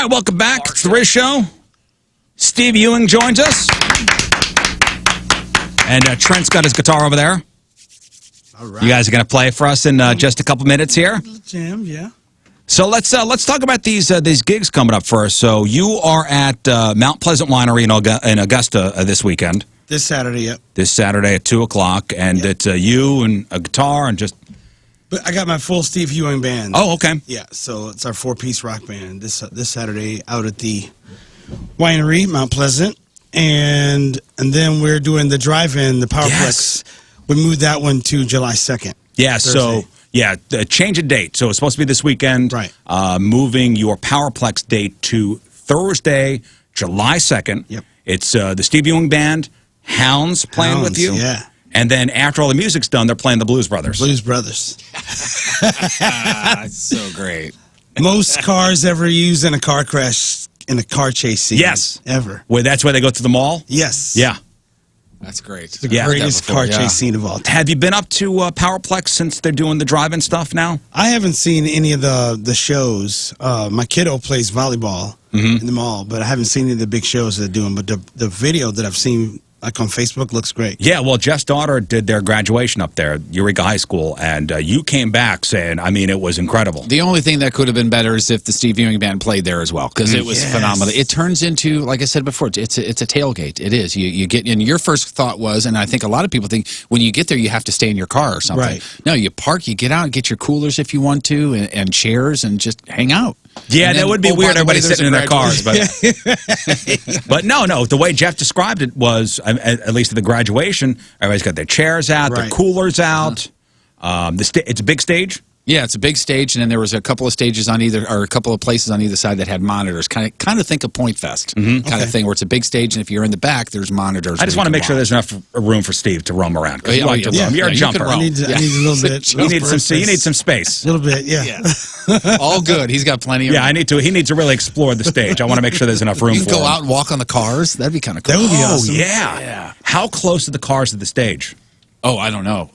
right, welcome back. It's the Riz Show. Steve Ewing joins us. And Trent's got his guitar over there. All right. You guys are going to play for us in just a couple minutes here. Jam, yeah. So let's talk about these gigs coming up first. So you are at Mount Pleasant Winery in Augusta this weekend. This Saturday, yep. This Saturday at 2 o'clock. And Yep. it's you and a guitar and just... But I got my full Steve Ewing band. Oh, okay. Yeah, so it's our 4-piece rock band this Saturday out at the winery, Mount Pleasant. And then we're doing the drive-in, the Powerplex. Yes. We moved that one to July 2nd. Yeah, Thursday. so, change of date. So it's supposed to be this weekend. Right. Moving your Powerplex date to Thursday, July 2nd. Yep. It's the Steve Ewing Band, Hounds playing with you. Yeah. And then after all the music's done, they're playing the Blues Brothers. Blues Brothers. That's so great. Most cars ever used in a car crash, in a car chase scene. Yes. Ever. Where that's where they go to the mall? Yes. Yeah. That's great. The Yeah. greatest car chase scene of all time. Have you been up to Powerplex since they're doing the drive-in stuff now? I haven't seen any of the shows. My kiddo plays volleyball in the mall, but I haven't seen any of the big shows they're doing. But the video that I've seen, like on Facebook, looks great. Yeah, well, Jeff's daughter did their graduation up there, Eureka High School, and you came back saying, I mean, it was incredible. The only thing that could have been better is if the Steve Ewing Band played there as well, because it was Yes. phenomenal. It turns into, like I said before, it's a tailgate. It is. You get, and your first thought was, and I think a lot of people think, when you get there, you have to stay in your car or something. Right. No, you park, you get out, get your coolers if you want to, and chairs, and just hang out. Yeah, And that then, would be oh, by weird, the way, everybody there's sitting a in their cars. graduation. But no, the way Jeff described it was, at least at the graduation, everybody's got their chairs out, their Right. coolers out. It's a big stage. Yeah, it's a big stage, and then there was a couple of stages on either, or a couple of places on either side that had monitors. Kind of think of Point Fest kind of thing, where it's a big stage, and if you're in the back, there's monitors. I just want to make sure there's enough room for Steve to roam around. 'Cause Oh, you yeah, like to yeah, roam. You're a you jumper. can roam. I need a little bit. You need some space. A little bit, yeah. all good. He's got plenty of. Yeah, he needs to really explore the stage. I want to make sure there's enough room You for can go him. out and walk on the cars. That'd be kind of cool. That would be Oh, awesome. yeah. How close are the cars to the stage? Oh, I don't know.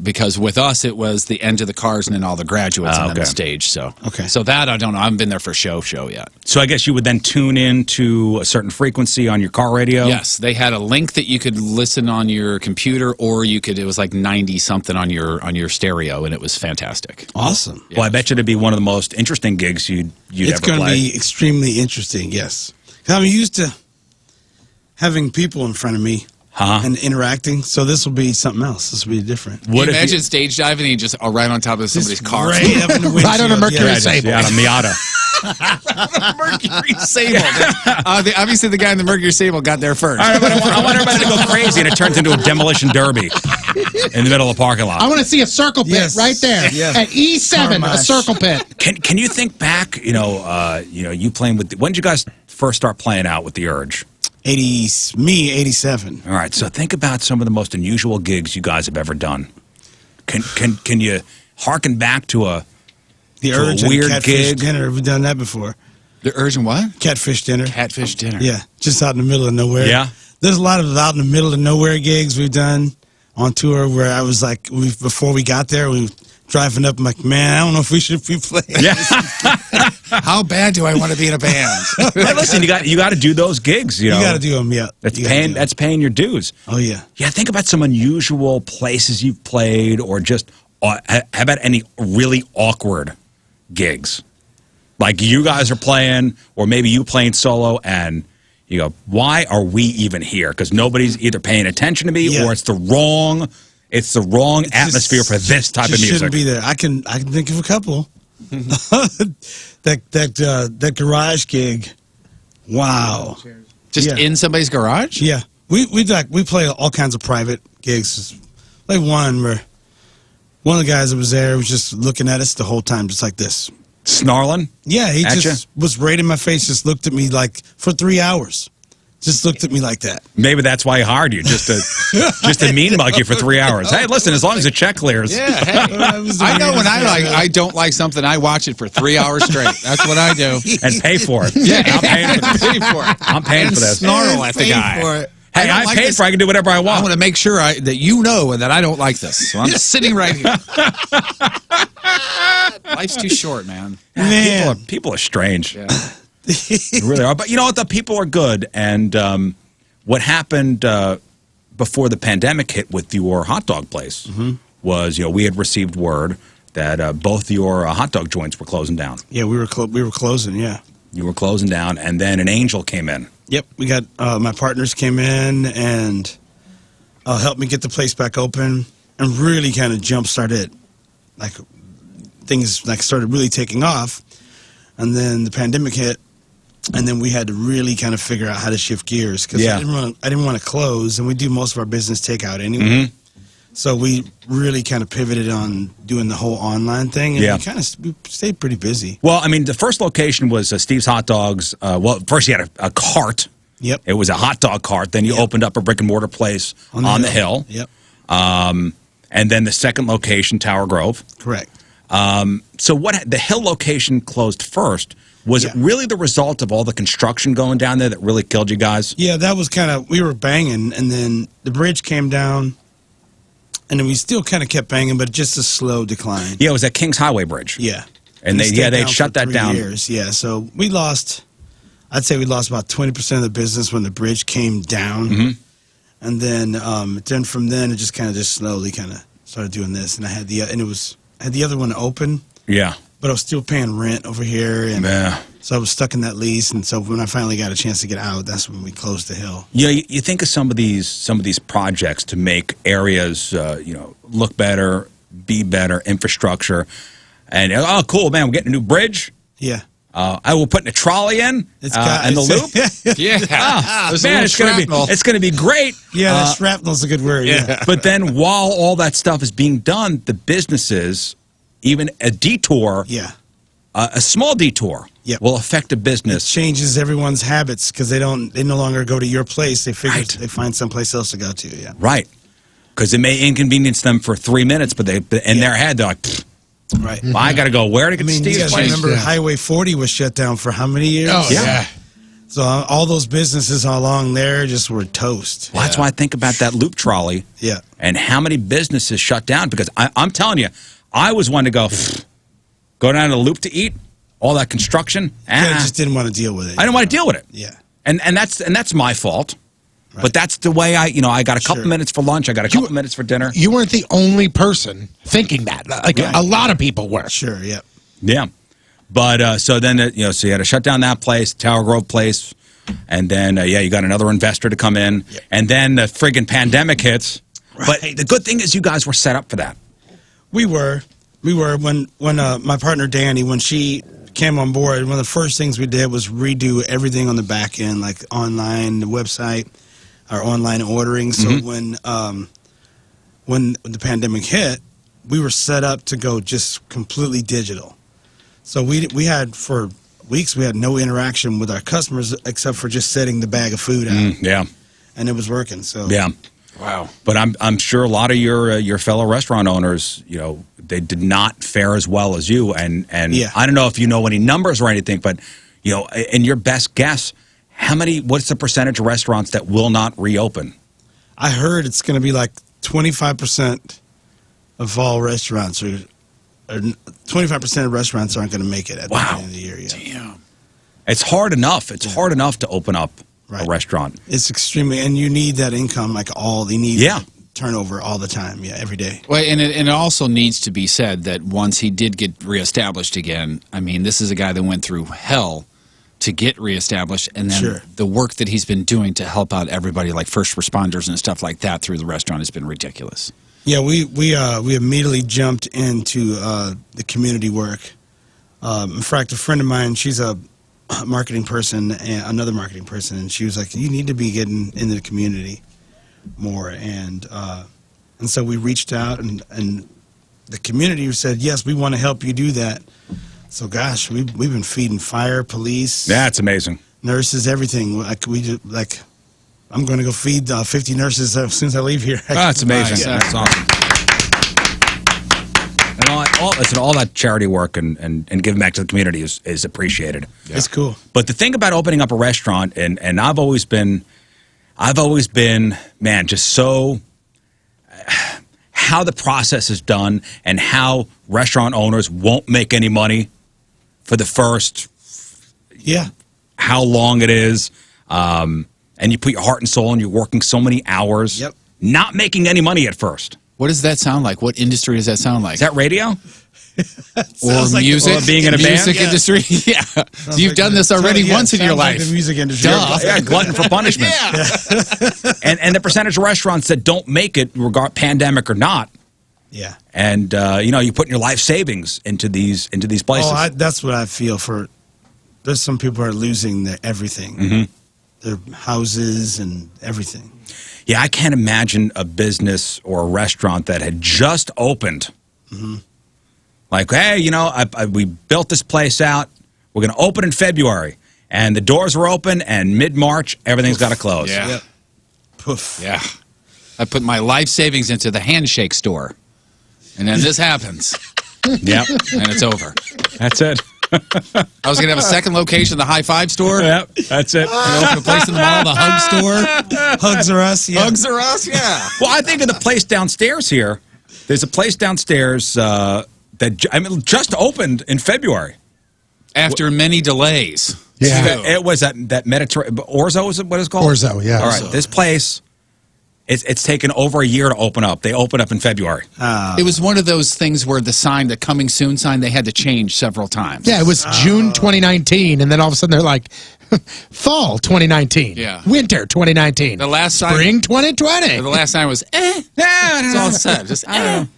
Because with us, it was the end of the cars and then all the graduates and then okay. the stage. So Okay. So that I don't know. I haven't been there for show yet. So I guess you would then tune in to a certain frequency on your car radio? Yes, they had a link that you could listen on your computer, or you could. It was like 90 something on your stereo, and it was fantastic. Awesome. Well, I bet you it'd be one of the most interesting gigs you'd It's ever going to play. be extremely interesting, yes. 'Cause I'm used to having people in front of me and interacting, so this will be something else. This will be different. Can you imagine stage diving and you just right on top of somebody's car? Right up in the Right on a windshield, Mercury yeah. Sable. Yeah, on a Miata. Mercury Sable. Obviously, the guy in the Mercury Sable got there first. All right, but I want everybody to go crazy, and it turns into a demolition derby in the middle of the parking lot. I want to see a circle pit Yes. right there Yeah. at E7, a Carmash. circle pit. Can you think back? You playing with. When did you guys first start playing out with the Urge? 87. All right, so think about some of the most unusual gigs you guys have ever done. Can you harken back to The To a Urge weird and Catfish gig. Dinner. We've done that before. The Urgent what? Catfish Dinner. Catfish dinner. Yeah, just out in the middle of nowhere. Yeah. There's a lot of out in the middle of nowhere gigs we've done on tour where I was like, before we got there, we were driving up. I'm like, man, I don't know if we should be playing. Yeah. How bad do I want to be in a band? Hey, listen, you got to do those gigs. You know, You got to do them, yeah. That's You gotta paying. do 'em. That's paying your dues. Oh, yeah. Yeah, think about some unusual places you've played, or just how about any really awkward gigs, like you guys are playing, or maybe you playing solo, and you go, "Why are we even here?" Because nobody's either paying attention to me, Yeah. or it's the wrong atmosphere for this type of just music. Shouldn't be there. I can think of a couple. that garage gig. Wow. Just Yeah. in somebody's garage? Yeah, we play all kinds of private gigs. Like one where one of the guys that was there was just looking at us the whole time, just like this. Snarling. Yeah, he At just was right in my face, just looked at me like for 3 hours. Just looked at me like that. Maybe that's why he hired you, just to mean mug you for 3 hours. Hey, listen, as long as the check clears. Yeah, hey. I know when I don't like something, I watch it for 3 hours straight. That's what I do. And pay for it. Yeah, I'm paying for this. pay for it. I'm paying for this. Snarl at the guy. For it. Hey, don't I like paid this. for it. I can do whatever I I want. want to make sure that you know that I don't like this. So I'm sitting right here. Life's too short, man. Man. People are strange. Yeah. They really are. But you know what? The people are good. And what happened before the pandemic hit with your hot dog place was, we had received word that both your hot dog joints were closing down. Yeah, we were closing. Yeah, you were closing down, and then an angel came in. Yep, we got my partners came in and helped me get the place back open, and really kind of jump started, like things like started really taking off, and then the pandemic hit, and then we had to really kind of figure out how to shift gears because I didn't want to close, and we do most of our business takeout anyway. So we really kind of pivoted on doing the whole online thing, and we stayed pretty busy. Well, I mean, the first location was Steve's Hot Dogs. Well, first you had a cart. Yep. It was a hot dog cart. Then you opened up a brick and mortar place on the hill. Yep. And then the second location, Tower Grove. Correct. So the hill location closed first. Was it really the result of all the construction going down there that really killed you guys? Yeah, that was we were banging, and then the bridge came down. And then we still kind of kept banging, but just a slow decline. Yeah, it was that Kings Highway Bridge. Yeah. And they shut that down. 3 years. Yeah, so I'd say we lost about 20% of the business when the bridge came down. And then from then it just kind of slowly kind of started doing this. And I had the other one open. Yeah. But I was still paying rent over here, and so I was stuck in that lease. And so when I finally got a chance to get out, that's when we closed the hill. Yeah, you think of some of these projects to make areas, look better, be better, infrastructure, and cool, man, we're getting a new bridge. Yeah. I will put a trolley in and the loop. Man, it's gonna be great. Yeah, shrapnel's a good word. Yeah. But then while all that stuff is being done, the businesses. Even a detour, a small detour, will affect a business. It changes everyone's habits because they no longer go to your place. They figure they find someplace else to go to. Yeah, right. Because it may inconvenience them for 3 minutes, but in their head they're like, right. Well, I got to go where to get Steve's place? Remember, Highway 40 was shut down for how many years? Oh yeah. So all those businesses along there just were toast. Well, that's why I think about that loop trolley. Yeah, and how many businesses shut down because I'm telling you. I was one to go down to the loop to eat, all that construction. I just didn't want to deal with it. I didn't want to deal with it. Yeah. And that's my fault. Right. But that's the way I got a couple minutes for lunch. I got a couple minutes for dinner. You weren't the only person thinking that. Like a lot of people were. Sure, yeah. Yeah. But so then, so you had to shut down that place, Tower Grove place. And then, you got another investor to come in. Yep. And then the friggin' pandemic hits. Right. But the good thing is you guys were set up for that. We were when my partner Danny, when she came on board, one of the first things we did was redo everything on the back end, like online, the website, our online ordering. So when the pandemic hit, we were set up to go just completely digital. So we had for weeks we had no interaction with our customers except for just setting the bag of food out. And it was working. So Wow. But I'm sure a lot of your fellow restaurant owners, they did not fare as well as you. And I don't know if you know any numbers or anything, but, in your best guess, what's the percentage of restaurants that will not reopen? I heard it's going to be like 25% of all restaurants, or 25% of restaurants aren't going to make it at the end of the year. Damn. It's hard enough. It's hard enough to open up. A restaurant. It's extremely, and you need that income, you need turnover all the time, every day. Well, and it also needs to be said that once he did get reestablished again, I mean, this is a guy that went through hell to get reestablished, and then the work that he's been doing to help out everybody, like first responders and stuff like that, through the restaurant has been ridiculous. Yeah, we immediately jumped into the community work. In fact, a friend of mine, she's a marketing person and another marketing person, and she was like, you need to be getting into the community more, and so we reached out, and the community said, yes, we want to help you do that. So gosh, we've been feeding fire, police, that's amazing, nurses, everything. I'm going to go feed 50 nurses as soon as I leave here. That's amazing. That's awesome. And all that charity work and giving back to the community is appreciated. Yeah. It's cool. But the thing about opening up a restaurant, and I've always been, man, just so how the process is done and how restaurant owners won't make any money for the first how long it is, and you put your heart and soul, and you're working so many hours, Yep. not making any money at first. What does that sound like? What industry does that sound like? Is that radio? Or like music? or being in a band? Music Yeah. industry? Yeah. So you've done this already once in your sounds life. like the music industry. Duh. Yeah, glutton for punishment. And the percentage of restaurants that don't make it, pandemic or not, Yeah. and you're putting your life savings into these places. That's what I feel for. There's some people who are losing everything, their houses and everything. Yeah, I can't imagine a business or a restaurant that had just opened. Like, hey, we built this place out. We're going to open in February. And the doors are open, and mid-March, everything's got to close. Yeah. Yep. Poof. Yeah. I put my life savings into the handshake store. And then this happens. Yep. And it's over. That's it. I was going to have a second location, the High Five store. Yep. That's it. And open a place in the mall, the Hug store. Hugs are us. Yeah. Hugs are us, yeah. Well, I think of the place downstairs here. There's a place downstairs that just opened in February. After many delays. Yeah. It was that Mediterranean Orzo, is it what it's called? Orzo, yeah. All right, this place, it's taken over a year to open up. They opened up in February. It was one of those things where the coming soon sign, they had to change several times. Yeah, it was June 2019, and then all of a sudden they're like, fall 2019. Yeah. Winter 2019. The last sign, Spring 2020. the last sign was, that's all it said.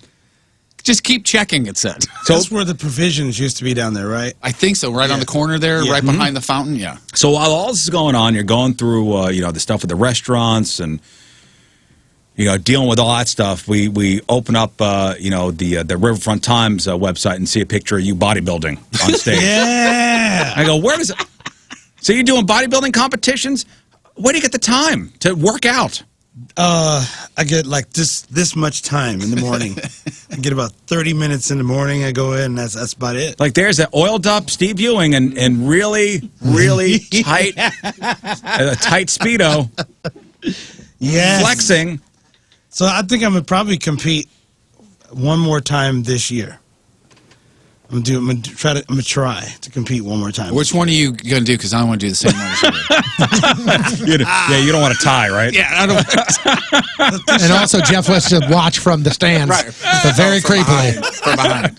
Just keep checking, it said. So, That's where the provisions used to be down there, right? I think so, right on the corner there, Yeah. right behind the fountain, yeah. so while all this is going on, you're going through, the stuff with the restaurants and, dealing with all that stuff. We open up, the Riverfront Times website and see a picture of you bodybuilding on stage. Yeah. I go, where does it? So you're doing bodybuilding competitions? Where do you get the time to work out? I get like this much time in the morning. I get about 30 minutes in the morning. I go in. That's about it. Like there's an oiled up Steve Ewing and really, really tight, a tight Speedo Yes. flexing. So I think I'm gonna probably compete one more time this year. I'm gonna try to compete one more time. Which one are you going to do? Because I want to do the same one as you. You don't want to tie, right? Yeah, I don't. And also, Jeff wants to watch from the stands, Right. but very creepily. From behind.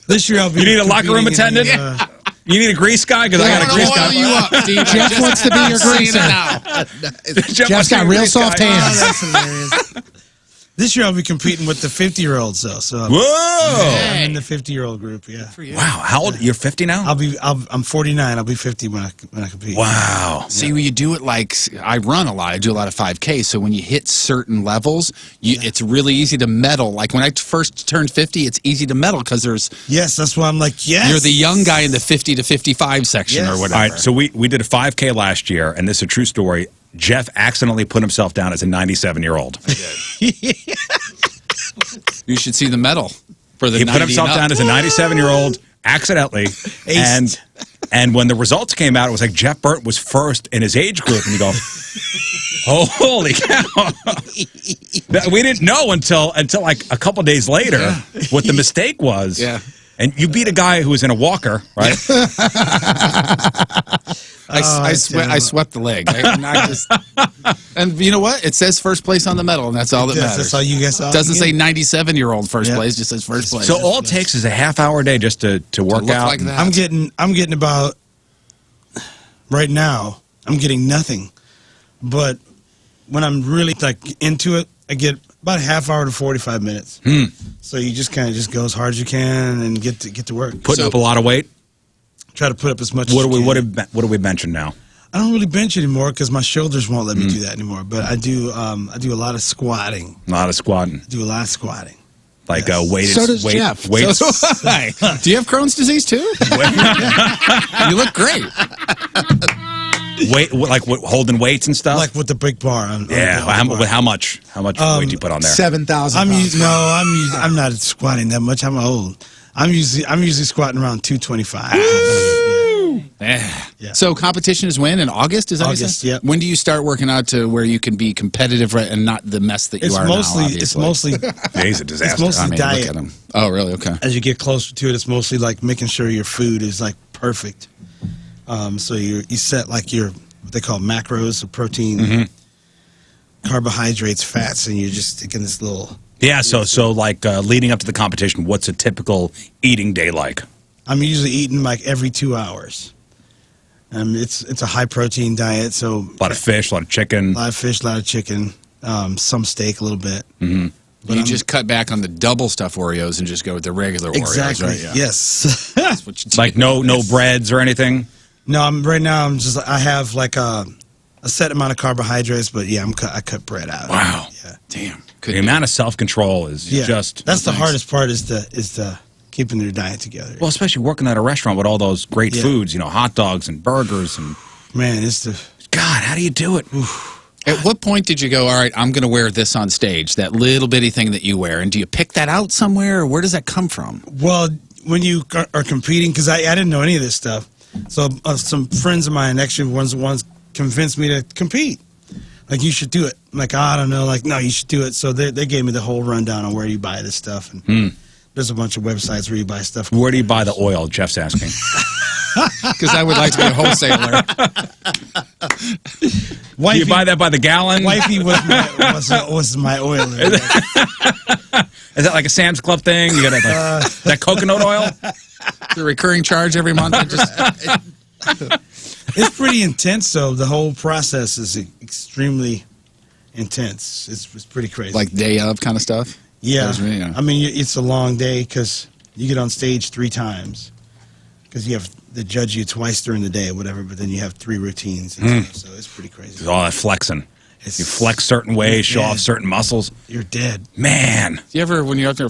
This year I'll be. You need a locker room competing in attendant? the, You need a grease guy? Because I got a grease guy. you up, Steve. Jeff wants to be your Seeing it greaser. now. Jeff's got real soft Oh, hands. that's hilarious. This year I'll be competing with the 50-year-olds though. So Whoa! I'm in the 50-year-old group. Yeah. Wow, how old? You're 50 now? I'm 49. I'll be 50 when I compete. Wow. See, when you do it like I run a lot, I do a lot of 5K. So when you hit certain levels, it's really easy to medal. Like when I first turned 50, it's easy to medal because Yes, that's why I'm like, yes. you're the young guy in the 50 to 55 section Yes. or All whatever. right, so we did a 5K last year, and this is a true story. Jeff accidentally put himself down as a 97-year-old. You should see the medal for the He 90 put himself and up. down as a 97-year-old accidentally, and when the results came out, it was like Jeff Burton was first in his age group, and you go, holy cow! We didn't know until like a couple days later what the mistake was. Yeah. And you beat a guy who was in a walker, right? I swept the leg. And you know what? It says first place on the medal, and that's all that Yes, matters. that's all you guys saw. It doesn't say 97-year-old first Yeah. place, just says first place. So all it takes is a half-hour a day just to work look out. like that. I'm getting about right now. I'm getting nothing, but when I'm really like into it, I get about a half hour to 45 minutes. So you just kind of just go as hard as you can and get to work. Putting up a lot of weight. Try to put up as much. What as do you we can. what do we mention now? I don't really bench anymore because my shoulders won't let me do that anymore. But I do. I do a lot of squatting. A lot of squatting, Do a lot of squatting. like Yes. weighted. So does Jeff. Weights. Do you have Crohn's disease too? You look great. Holding weights and stuff. Like with the big bar. Yeah. How much? How much weight do you put on there? 7,000 I'm pounds. I'm not squatting that much. I'm old. I'm usually squatting around 225. Yeah. So competition is when? In August? Is that what you August, said? yep. When do you start working out to where you can be competitive and not the mess that you It's are mostly now? it's obviously. mostly He's a disaster. it's mostly I mean, diet. look at him. Oh, really? Okay. As you get closer to it, it's mostly like making sure your food is like perfect. So you set like your what they call macros, so protein, carbohydrates, fats, and you're just sticking this little. Yeah, so like leading up to the competition, what's a typical eating day like? I'm usually eating like every 2 hours. It's a high protein diet, so A lot of fish, a lot of chicken. a lot of fish, a lot of chicken, some steak, a little bit. But you just cut back on the double stuff Oreos and just go with the regular Exactly. Oreos, right? Yeah. Yes. That's what you do. Like no breads or anything? No, I have like a set amount of carbohydrates, but yeah, I cut bread out. Wow. Yeah. Damn. The amount of self-control is Yeah. just... That's the hardest part is the keeping their diet together. Well, especially working at a restaurant with all those great foods, hot dogs and burgers and... Man, it's the... God, how do you do it? At what point did you go, all right, I'm going to wear this on stage, that little bitty thing that you wear, and do you pick that out somewhere, or where does that come from? Well, when you are competing, because I didn't know any of this stuff, so some friends of mine actually ones convinced me to compete. Like, you should do it. I'm like, I don't know. Like, no, you should do it. So they gave me the whole rundown on where you buy this stuff. And there's a bunch of websites where you buy stuff. Where do you buy the oil? Jeff's asking. Because I would like to be a wholesaler. Do you buy that by the gallon? Wifey was my oiler. Is that like a Sam's Club thing? You got that coconut oil? The recurring charge every month. It's pretty intense, though. The whole process is extremely intense. It's pretty crazy. Like day of kind of stuff? Yeah. Yeah. I mean, it's a long day because you get on stage 3 times. Because you have to judge you twice during the day or whatever, but then you have 3 routines. And stuff, so it's pretty crazy. All that flexing. You flex certain ways, show off certain muscles. You're dead. Man. Do you ever, when you're out there,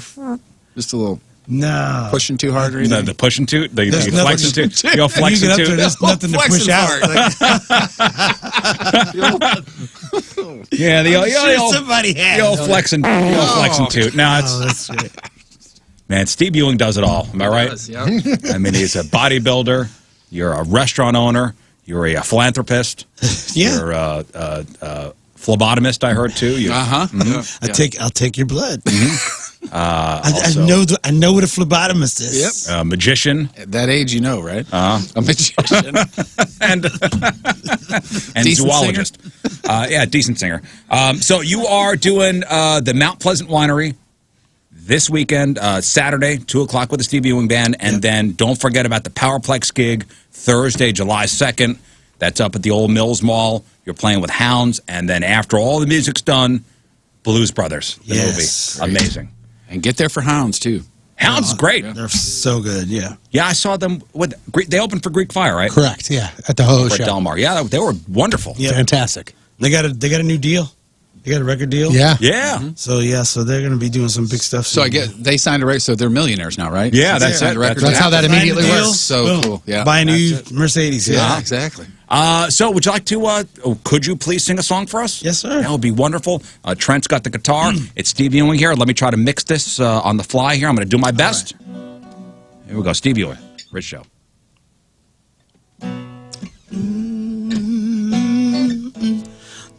just a little No. pushing too hard or anything? The pushing toot? The There's flexing nothing- toot? You go flexing You get up there, toot? there's nothing to push out. Yeah, the old Somebody the has. old flexing toot. No, it's... Oh, that's great. Man, Steve Ewing does it all. Am I right? Yes, yeah. I mean, he's a bodybuilder. You're a restaurant owner. You're a philanthropist. Yeah. You're a phlebotomist, I heard, too. I'll take your blood. Also- I know what a phlebotomist is. Yep. Magician. At that age, you know, right? A magician. and Decent zoologist. Yeah, decent singer. So you are doing the Mount Pleasant Winery this weekend, Saturday, 2 o'clock with the Steve Ewing Band, and then don't forget about the Powerplex gig Thursday, July 2nd. That's up at the Old Mills Mall. You're playing with Hounds, and then after all the music's done, Blues Brothers, the Yes. movie. Amazing. And get there for Hounds, too. Hounds is great. They're so good, yeah. Yeah, I saw them. They opened for Greek Fire, right? Correct, yeah. At the Ho Over at Show. Del Mar. Yeah, they were wonderful. Yeah. Fantastic. They got a new deal. They got a record deal. Yeah. Yeah. So they're going to be doing some big stuff. So soon. they signed a record, so they're millionaires now, right? Yeah, that's Signed it. a record. That's how that Sign the immediately deal, works. So boom. cool, yeah. Buy a new That's it. Mercedes. Yeah, Yeah. exactly. So would you like to, could you please sing a song for us? Yes, sir. That would be wonderful. Trent's got the guitar. It's Steve Ewing here. Let me try to mix this on the fly here. I'm going to do my best. Here we go. Steve Ewing, Rich Show.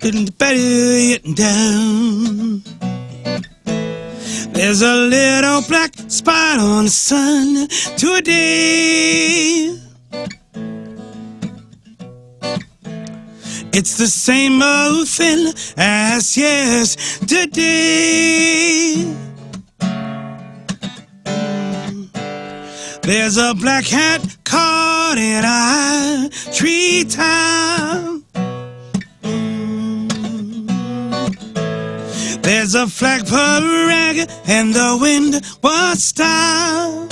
Getting down. There's a little black spot on the sun today. It's the same old thing as yesterday. There's a black hat caught in a treetop. There's a flag parade and the wind won't stop.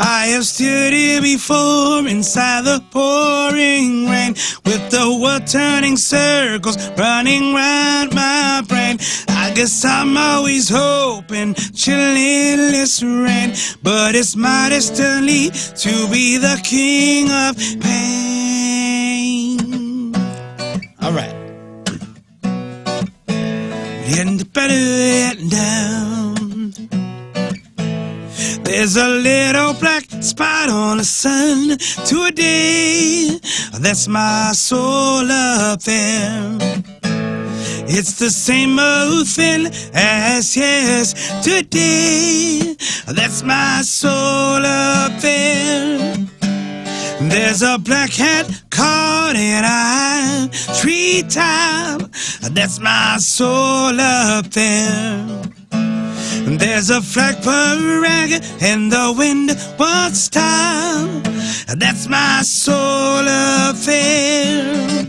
I have stood here before inside the pouring rain, with the world turning circles, running round my brain. I guess I'm always hoping chilling this rain, but it's my destiny to be the king of pain. All right. Getting better down. There's a little black spot on the sun today. That's my soul up there. It's the same old thing as yesterday. That's my soul up there. There's a black hat caught in a treetop. That's my soul up there. There's a flag parade and the wind won't stop. That's my soul up there.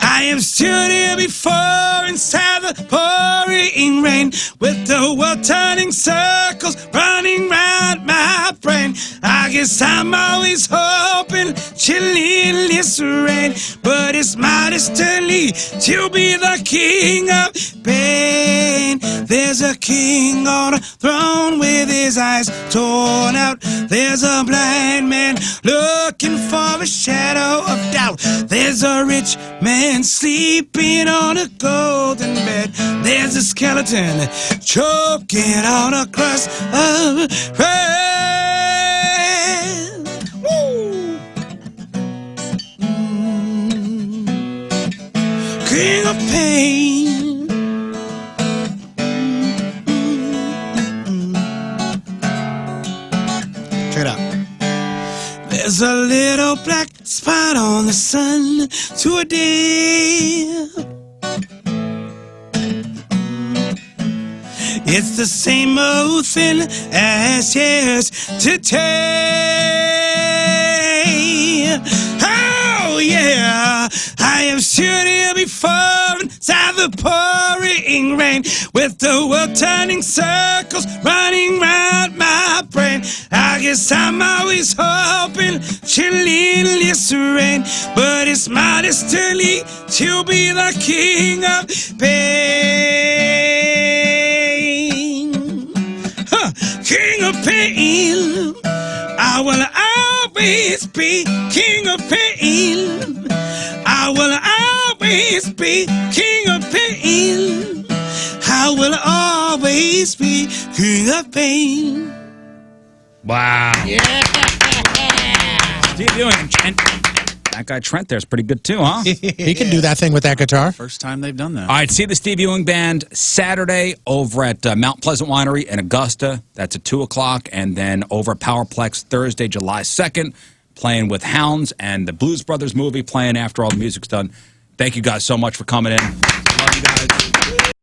I am stood here before inside the pouring rain, with the world turning circles, running round my brain. I guess I'm always hoping chilly in this rain, but it's my destiny to be the king of pain. There's a king on a throne with his eyes torn out. There's a blind man looking for a shadow of doubt. There's a rich man sleeping on a golden bed. There's a skeleton choking on a crust of bread. Woo! King of pain. Check it out. There's a little black spot on the sun today. It's the same old thing as yesterday. Oh yeah, I have stood here before inside the pouring rain, with the world turning circles, running round my brain. I guess I'm always hoping chilly in this rain, but it's my destiny to be the king of pain. Huh. King of pain. I will always be king of pain. I will always be king of pain. I will always be king of pain. Wow. Yeah. Steve Ewing and Trent. That guy Trent there's pretty good too, huh? He can do that thing with that guitar. First time they've done that. All right, see the Steve Ewing Band Saturday over at Mount Pleasant Winery in Augusta. That's at 2 o'clock. And then over at Powerplex Thursday, July 2nd, playing with Hounds and the Blues Brothers movie playing after all the music's done. Thank you guys so much for coming in. Love you guys.